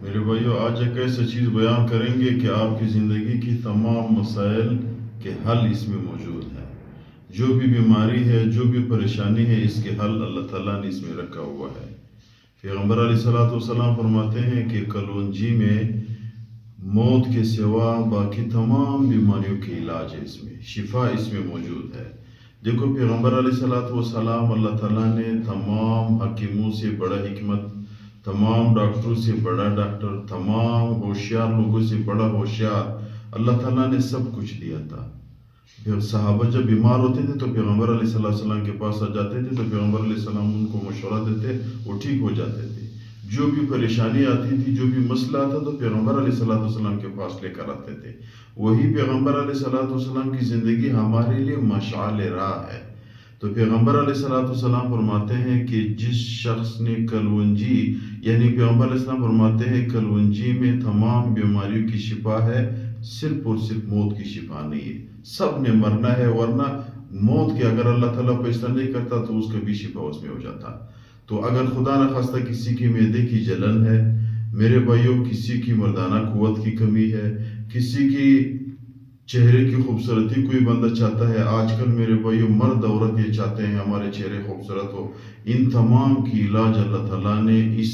میرے بھائیو، آج ایک ایسا چیز بیان کریں گے کہ آپ کی زندگی کی تمام مسائل کے حل اس میں موجود ہیں۔ جو بھی بیماری ہے، جو بھی پریشانی ہے، اس کے حل اللہ تعالیٰ نے اس میں رکھا ہوا ہے۔ پیغمبر علیہ السلام فرماتے ہیں کہ کلونجی میں موت کے سوا باقی تمام بیماریوں کے علاج ہے، اس میں شفا اس میں موجود ہے۔ دیکھو، پیغمبر علیہ السلام اللہ تعالیٰ نے تمام حکیموں سے بڑا حکمت، تمام ڈاکٹروں سے بڑا ڈاکٹر، تمام ہوشیار لوگوں سے بڑا ہوشیار اللہ تعالیٰ نے سب کچھ دیا تھا۔ پھر صحابہ جب بیمار ہوتے تھے تو پیغمبر علیہ السلام کے پاس آ جاتے تھے، تو پیغمبر علیہ السلام ان کو مشورہ دیتے، وہ ٹھیک ہو جاتے تھے۔ جو بھی پریشانی آتی تھی، جو بھی مسئلہ آتا تو پیغمبر علیہ السلام کے پاس لے کر آتے تھے۔ وہی پیغمبر علیہ السلام کی زندگی ہمارے لیے مشعل راہ ہے۔ تو پیغمبر علیہ السلام فرماتے ہیں کہ جس شخص نے کلونجی، یعنی پیغمبر علیہ السلام فرماتے ہیں کلونجی میں تمام بیماریوں کی شفا ہے، صرف اور صرف موت کی شفا نہیں ہے۔ سب نے مرنا ہے، ورنہ موت کے اگر اللہ تعالیٰ فیصلہ نہیں کرتا تو اس کا بھی شفا اس میں ہو جاتا۔ تو اگر خدا نخواستہ کسی کی معدے کی جلن ہے میرے بھائیوں، کسی کی مردانہ قوت کی کمی ہے، کسی کی چہرے کی خوبصورتی، کوئی بندہ چاہتا ہے، آج کل میرے بھائیوں مرد عورت یہ چاہتے ہیں ہمارے چہرے خوبصورت ہو، ان تمام کی علاج اللہ تعالیٰ نے اس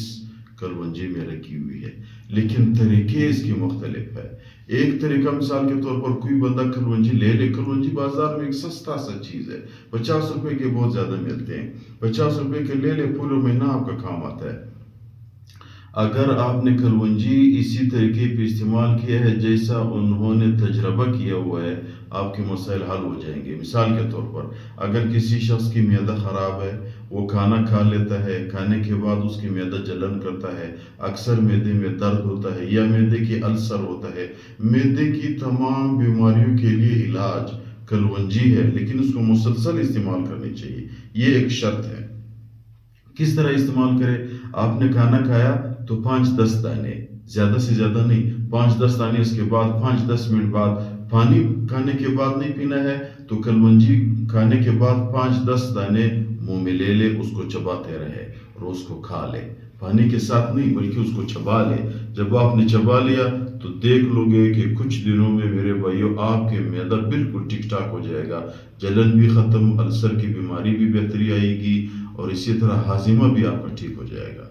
کلونجی میں رکھی ہوئی ہے، لیکن طریقے اس کی مختلف ہے۔ ایک طریقہ مثال کے طور پر کوئی بندہ کلونجی لے لے، کلونجی بازار میں ایک سستا سا چیز ہے، 50 روپے کے بہت زیادہ ملتے ہیں، 50 روپے کے لے لے، پورے مہینہ آپ کا کام آتا ہے۔ اگر آپ نے کلونجی اسی طریقے پہ استعمال کیا ہے جیسا انہوں نے تجربہ کیا ہوا ہے، آپ کے مسائل حل ہو جائیں گے۔ مثال کے طور پر اگر کسی شخص کی معدہ خراب ہے، وہ کھانا کھا لیتا ہے، کھانے کے بعد اس کی معدہ جلن کرتا ہے، اکثر معدے میں درد ہوتا ہے یا معدے کی السر ہوتا ہے، معدے کی تمام بیماریوں کے لیے علاج کلونجی ہے، لیکن اس کو مسلسل استعمال کرنی چاہیے، یہ ایک شرط ہے۔ کس طرح استعمال کرے؟ آپ نے کھانا کھایا تو 5-10 دانے، زیادہ سے زیادہ نہیں، 5-10 دانے، اس کے بعد 5-10 منٹ بعد پانی کھانے کے بعد نہیں پینا ہے، تو کلونجی کھانے کے بعد 5-10 دانے منہ میں لے لے، اس کو چباتے رہے اور اس کو کھا لے، پانی کے ساتھ نہیں بلکہ اس کو چبا لے۔ جب آپ نے چبا لیا تو دیکھ لو گے کہ کچھ دنوں میں میرے بھائیوں آپ کے معدہ بالکل ٹھیک ٹھاک ہو جائے گا، جلن بھی ختم، السر کی بیماری بھی بہتری آئے گی، اور اسی طرح ہاضمہ بھی آپ کا ٹھیک ہو جائے گا۔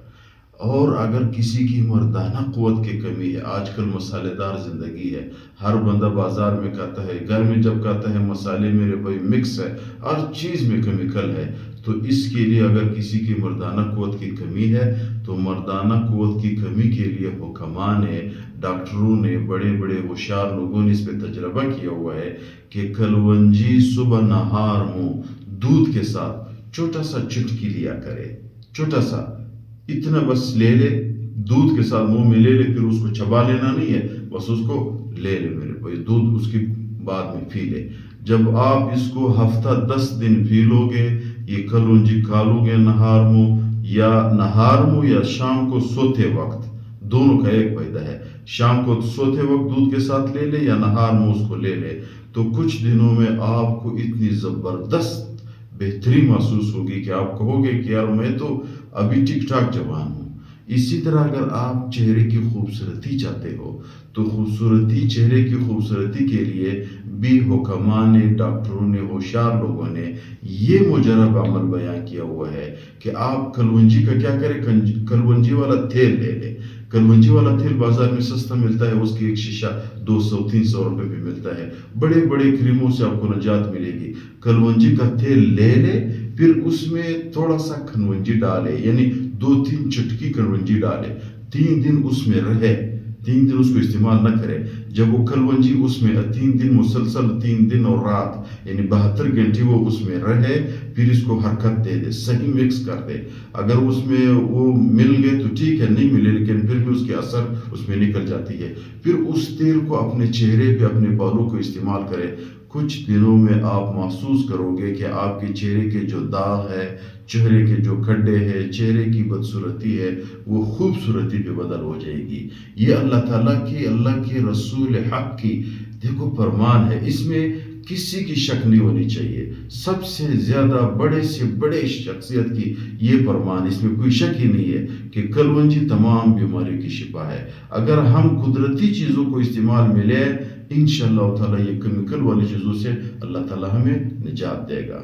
اور اگر کسی کی مردانہ قوت کی کمی ہے، آج کل مسالے دار زندگی ہے، ہر بندہ بازار میں کھاتا ہے، گھر میں جب کھاتا ہے مسالے میرے بھائی مکس ہے، ہر چیز میں کیمیکل ہے، تو اس کے لیے اگر کسی کی مردانہ قوت کی کمی ہے تو مردانہ قوت کی کمی کے لیے حکمان نے، ڈاکٹروں نے، بڑے بڑے ہوشیار لوگوں نے اس پہ تجربہ کیا ہوا ہے کہ کلونجی صبح نہار منہ دودھ کے ساتھ چھوٹا سا چٹکی لیا کرے، چھوٹا سا، اتنا بس لے لے، دودھ کے ساتھ منہ میں لے لے، پھر اس کو چبا لینا نہیں ہے، بس اس کو لے لے میرے بھائی، دودھ اس کی بعد میں پی لے۔ جب آپ اس کو ہفتہ 10 دن پی لو گے، یہ کلونجی کھا لو گے نہار منہ یا شام کو سوتے وقت، دونوں کا ایک فائدہ ہے، شام کو سوتے وقت دودھ کے ساتھ لے لے یا نہار منہ اس کو لے لے، تو کچھ دنوں میں آپ کو اتنی زبردست بہتری محسوس ہوگی کہ آپ کہو گے کہ یار میں تو ابھی ٹھیک ٹھاک جوان ہوں۔ اسی طرح اگر آپ چہرے کی خوبصورتی چاہتے ہو تو چہرے کی خوبصورتی کے لیے بھی حکمان نے، ڈاکٹروں نے، ہوشیار لوگوں نے یہ مجرب عمل بیان کیا ہوا ہے کہ آپ کلونجی کا کیا کریں، کلونجی والا تیل لے لیں۔ کلونجی والا تیل بازار میں سستا ملتا ہے، اس کی ایک شیشہ 200-300 روپے پہ ملتا ہے، بڑے بڑے کریموں سے آپ کو نجات ملے گی۔ کلونجی کا تیل لے لے، پھر اس میں تھوڑا سا کلونجی ڈالے، یعنی 2-3 چٹکی کلونجی ڈالے، 3 دن اس میں رہے، 3 دن اس کو استعمال نہ کرے۔ جب وہ کلونجی اس میں 3 دن مسلسل، 3 دن اور رات، یعنی 72 گھنٹے وہ اس میں رہے، پھر اس کو حرکت دے دے، صحیح مکس کر دے۔ اگر اس میں وہ مل گئے تو ٹھیک ہے، نہیں ملے لیکن پھر بھی اس کے اثر اس میں نکل جاتی ہے، پھر اس تیل کو اپنے چہرے پہ، اپنے بالوں کو استعمال کرے۔ کچھ دنوں میں آپ محسوس کرو گے کہ آپ کے چہرے کے جو داغ ہے، چہرے کے جو کھڈے ہیں، چہرے کی بدصورتی ہے، وہ خوبصورتی پہ بدل ہو جائے گی۔ یہ اللہ تعالیٰ کی، اللہ کے رسول حق کی دیکھو فرمان ہے۔ اس میں کسی کی شک نہیں ہونی چاہیے. سب سے زیادہ بڑے سے بڑے شخصیت کی یہ فرمان، اس میں کوئی شک ہی نہیں ہے کہ کلونجی تمام بیماریوں کی شفا ہے. اگر ہم قدرتی چیزوں کو استعمال میں لیں انشاءاللہ تعالیٰ یہ کیمیکل والی چیزوں سے اللہ تعالیٰ ہمیں نجات دے گا.